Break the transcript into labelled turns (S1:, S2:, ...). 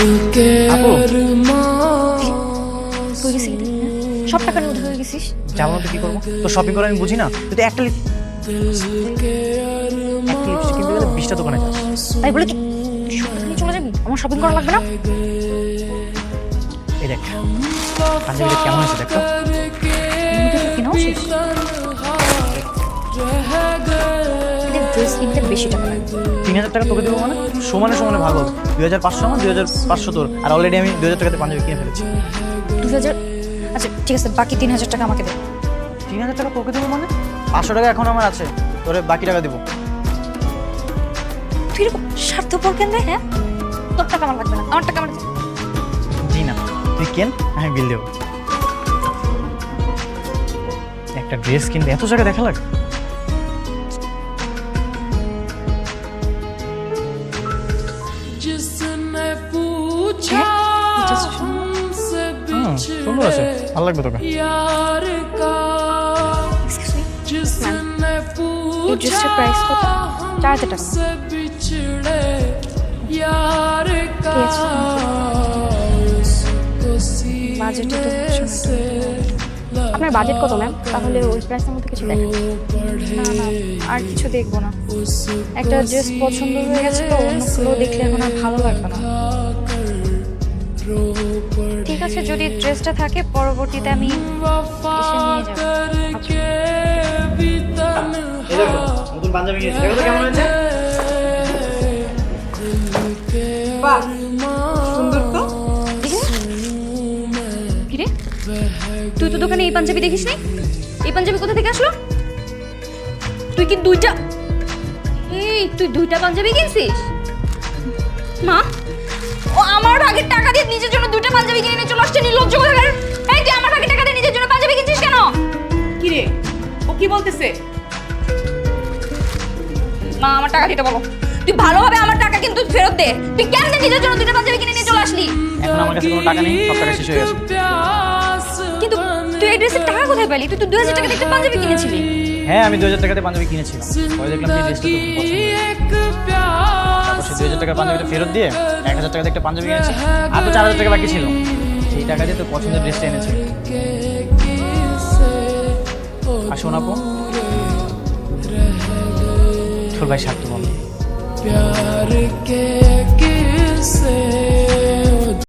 S1: আপু
S2: হয়ে গেছে কি? সব টাকার মধ্যে হয়ে গেছিস।
S1: যাবো না তো কি করবো? তো শপিং করে আমি বুঝি না, তুই তো একটা লিপস্টিক কিনতে গেলে 20টা দোকানে যাস।
S2: তাই বলে কি সব টাকা নিয়ে চলে যাবি? আমার শপিং করা লাগবে না?
S1: এই দেখ পাঞ্জাবিটা কেমন হয়েছে দেখ তো।
S2: কেনাও শেষ। এদের ড্রেস কিনতে বেশি টাকা লাগে।
S1: 3000 টাকা তোকে দেবো মানে সমানে সমানে ভাগ হবে। 2500 আমার, 2500 তোর। আর অলরেডি আমি 2000 টাকাতে পাঞ্জাবি কিনে ফেলেছি।
S2: 2000? আচ্ছা ঠিক আছে, বাকি 3000 টাকা আমাকে দে।
S1: 3000 টাকা তোকে দেবো মানে 500 টাকা এখন আমার আছে, তোরে বাকি টাকা দেবো।
S2: তুই এরকম স্বার্থপর কেন রে? হ্যাঁ, তোর টাকা আমার লাগবে না, আমার টাকা আমার দে।
S1: জি না, তুই কেন, আমি বিল দেবো। একটা ড্রেস কিনতে এত জায়গা দেখা লাগে। সুন্দর আছে, ভালো লাগবে তোকে।
S2: এই ড্রেসটার প্রাইস কত? 4000 টাকা। বাজেটে তো হচ্ছে না। আপনার বাজেট কত ম্যাম? তাহলে ওই প্রাইসের মধ্যে কিছু দেখেন। না না, আর কিছু দেখবো না। একটা ড্রেস পছন্দ হয়ে গেছে তো, অন্যগুলো দেখলে এখন আর ভালো লাগবে না। ঠিক আছে, যদি ড্রেসটা থাকে পরবর্তীতে আমি এসে নিয়ে যাবো।
S1: নতুন পাঞ্জাবি কিনেছি, দেখো তো কেমন হয়েছে।
S3: বাহ, সুন্দর তো।
S2: কিরে, তুই তো দোকানে এই পাঞ্জাবি দেখিস নি? এই পাঞ্জাবি কোথা থেকে আসলো? তুই কি তুই দুইটা পাঞ্জাবি কিনছিস? মা, ও আমার ভাগের টাকা দিয়ে নিজের জন্য দুইটা পাঞ্জাবি কিনে নিয়ে চলে আসছে, নির্লজ্জ কোথাকার। এই তুই আমার ভাগের টাকা দিয়ে নিজের জন্য পাঞ্জাবি কিনছিস কেন?
S3: কি রে, ও কি বলতেছে?
S2: মা, আমার টাকা দিতে বলো। তুই ভালোভাবে আমার টাকা কিন্তু ফেরত দে। তুই কেন নিজের জন্য দুইটা পাঞ্জাবি কিনে নিয়ে চলে আসলি?
S1: এখন আমার কাছে কোনো টাকা নেই, সব টাকা শেষ হয়ে গেছে।
S2: কিন্তু তুই এই ড্রেসের টাকা কোথায় পেলি? তুই তো 2000 টাকা দিয়ে একটা পাঞ্জাবি কিনেছিলি।
S1: হ্যাঁ, আমি 2000 টাকাতে পাঞ্জাবি কিনেছিলাম। পরে দেখলাম যে ড্রেসটা তো খুব পছন্দ হয়েছে। তারপর সেই 2000 টাকার পাঞ্জাবিটা ফেরত দিয়ে 1000 টাকাতে একটা পাঞ্জাবি কিনেছি। আর তো 4000 টাকা বাকি ছিল, সেই টাকা দিয়ে তো পছন্দের ড্রেসটা এনেছি। আর শোন আপু, তোর ভাই স্বার্থপর।